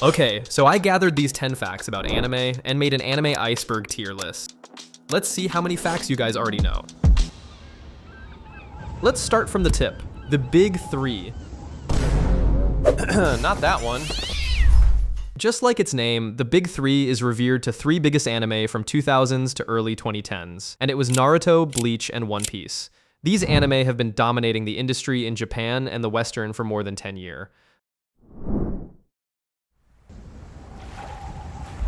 Okay, so I gathered these 10 facts about anime and made an Anime Iceberg tier list. Let's see how many facts you guys already know. Let's start from the tip. The big three. Not that one. Just like its name, the big three is revered to three biggest anime from 2000s to early 2010s, and it was Naruto, Bleach, and One Piece. These anime have been dominating the industry in Japan and the Western for more than 10 years.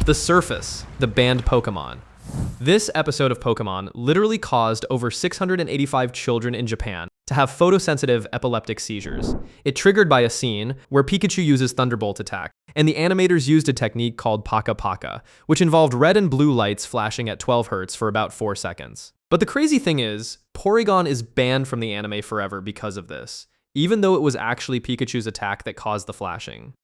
The Surface, the banned Pokemon. This episode of Pokemon literally caused over 685 children in Japan to have photosensitive epileptic seizures. It triggered by a scene where Pikachu uses Thunderbolt attack, and the animators used a technique called Paka Paka, which involved red and blue lights flashing at 12 Hz for about 4 seconds. But the crazy thing is, Porygon is banned from the anime forever because of this, even though it was actually Pikachu's attack that caused the flashing.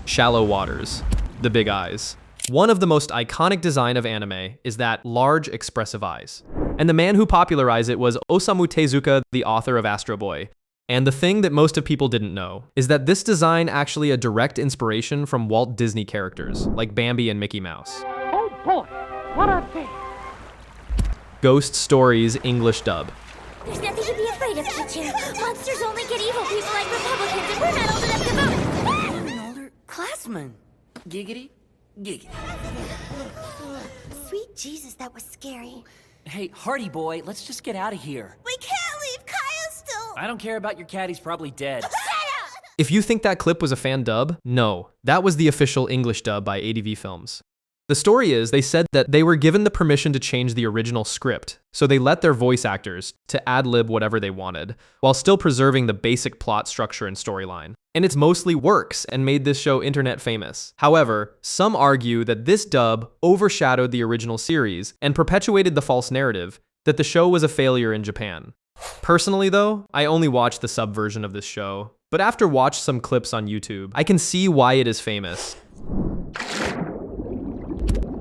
Shallow waters, the big eyes. One of the most iconic design of anime is that large, expressive eyes. And the man who popularized it was Osamu Tezuka, the author of Astro Boy. And the thing that most of people didn't know is that this design actually a direct inspiration from Walt Disney characters, like Bambi and Mickey Mouse. Oh boy, what are they? Ghost Stories English dub. There's nothing to be afraid of, teacher. Monsters only get evil people like Republicans, and we're not old enough to vote. Classman. Giggity, giggity. Sweet Jesus, that was scary. Hey, Hardy boy, let's just get out of here. We can't leave Kyle still. I don't care about your cat, he's probably dead. Shut up! If you think that clip was a fan dub, no. That was the official English dub by ADV Films. The story is, they said that they were given the permission to change the original script, so they let their voice actors to ad-lib whatever they wanted, while still preserving the basic plot structure and storyline. And it's mostly works and made this show internet famous. However, some argue that this dub overshadowed the original series and perpetuated the false narrative that the show was a failure in Japan. Personally though, I only watched the sub version of this show, but after watching some clips on YouTube, I can see why it is famous.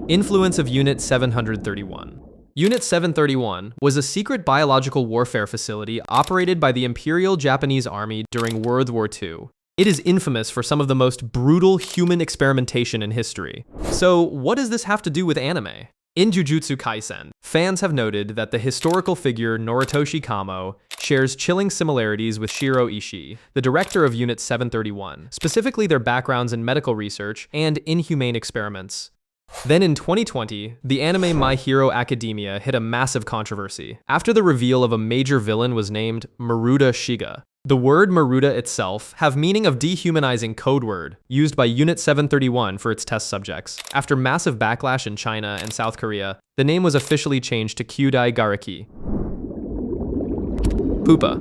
Influence of Unit 731. Unit 731 was a secret biological warfare facility operated by the Imperial Japanese Army during World War II. It is infamous for some of the most brutal human experimentation in history. So what does this have to do with anime? In Jujutsu Kaisen, fans have noted that the historical figure Noritoshi Kamo shares chilling similarities with Shiro Ishii, the director of Unit 731, specifically their backgrounds in medical research and inhumane experiments. Then in 2020, the anime My Hero Academia hit a massive controversy after the reveal of a major villain was named Maruda Shiga. The word Maruda itself have meaning of dehumanizing code word used by Unit 731 for its test subjects. After massive backlash in China and South Korea, the name was officially changed to Kyudai Garaki. Pupa.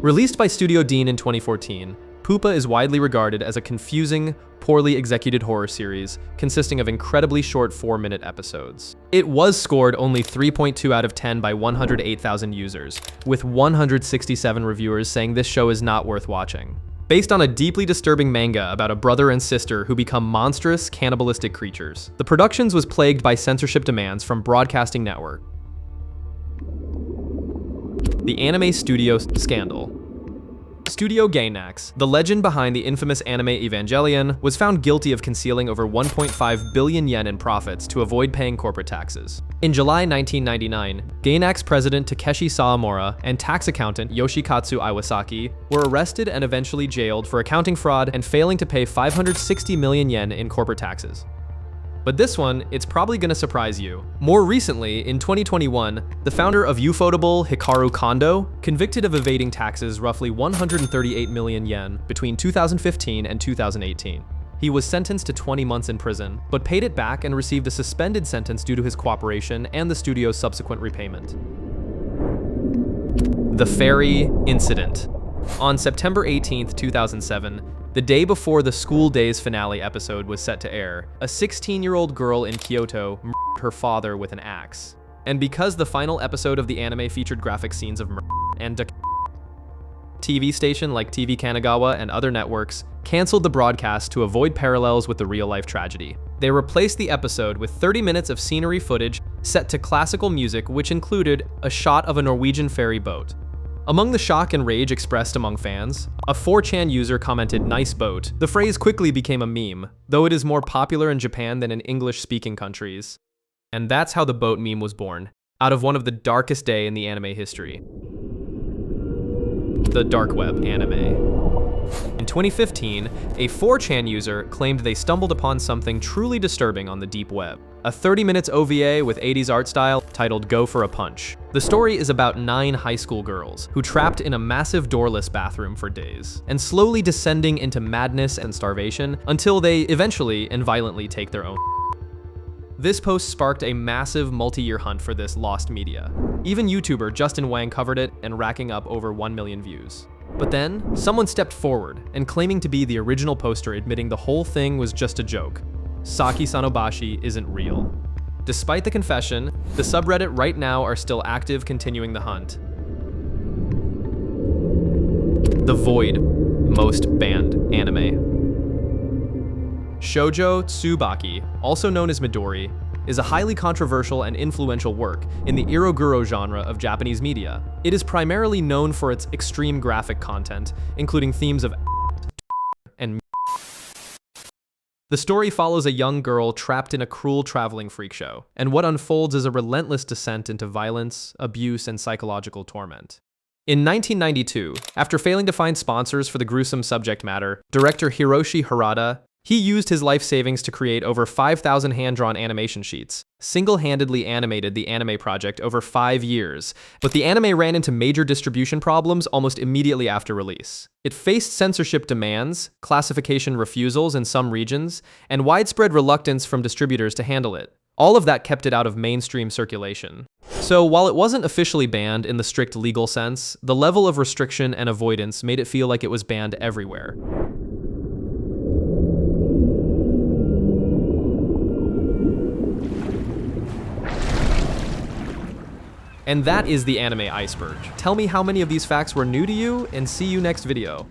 Released by Studio Dean in 2014, Pupa is widely regarded as a confusing, poorly executed horror series consisting of incredibly short 4-minute episodes. It was scored only 3.2 out of 10 by 108,000 users, with 167 reviewers saying this show is not worth watching. Based on a deeply disturbing manga about a brother and sister who become monstrous, cannibalistic creatures, the productions was plagued by censorship demands from Broadcasting Network. The Anime Studio Scandal. Studio Gainax, the legend behind the infamous anime Evangelion, was found guilty of concealing over 1.5 billion yen in profits to avoid paying corporate taxes. In July 1999, Gainax president Takeshi Sawamura and tax accountant Yoshikatsu Iwasaki were arrested and eventually jailed for accounting fraud and failing to pay 560 million yen in corporate taxes. But this one, it's probably gonna surprise you. More recently, in 2021, the founder of Ufotable, Hikaru Kondo, convicted of evading taxes roughly 138 million yen between 2015 and 2018. He was sentenced to 20 months in prison, but paid it back and received a suspended sentence due to his cooperation and the studio's subsequent repayment. The Ferry Incident. On September 18th, 2007, the day before the School Days finale episode was set to air, a 16-year-old girl in Kyoto murdered her father with an axe. And because the final episode of the anime featured graphic scenes of murder and TV station like TV Kanagawa and other networks canceled the broadcast to avoid parallels with the real-life tragedy. They replaced the episode with 30 minutes of scenery footage set to classical music, which included a shot of a Norwegian ferry boat. Among the shock and rage expressed among fans, a 4chan user commented "nice boat." The phrase quickly became a meme, though it is more popular in Japan than in English-speaking countries. And that's how the boat meme was born, out of one of the darkest day in the anime history. The dark web anime. In 2015, a 4chan user claimed they stumbled upon something truly disturbing on the deep web. A 30 minutes OVA with 80s art style titled Go for a Punch. The story is about 9 high school girls who trapped in a massive doorless bathroom for days, and slowly descending into madness and starvation until they eventually and violently take their own. This post sparked a massive multi-year hunt for this lost media. Even YouTuber Justin Wang covered it and racking up over 1 million views. But then, someone stepped forward and claiming to be the original poster, admitting the whole thing was just a joke. Saki Sanobashi isn't real. Despite the confession, the subreddit right now are still active, continuing the hunt. The Void, most banned anime. Shoujo Tsubaki, also known as Midori, is a highly controversial and influential work in the iroguro genre of Japanese media. It is primarily known for its extreme graphic content, including themes of and. The story follows a young girl trapped in a cruel traveling freak show, and what unfolds is a relentless descent into violence, abuse, and psychological torment. In 1992, after failing to find sponsors for the gruesome subject matter, director Hiroshi Harada, he used his life savings to create over 5,000 hand-drawn animation sheets, single-handedly animated the anime project over 5 years, but the anime ran into major distribution problems almost immediately after release. It faced censorship demands, classification refusals in some regions, and widespread reluctance from distributors to handle it. All of that kept it out of mainstream circulation. So while it wasn't officially banned in the strict legal sense, the level of restriction and avoidance made it feel like it was banned everywhere. And that is the Anime Iceberg. Tell me how many of these facts were new to you, and see you next video.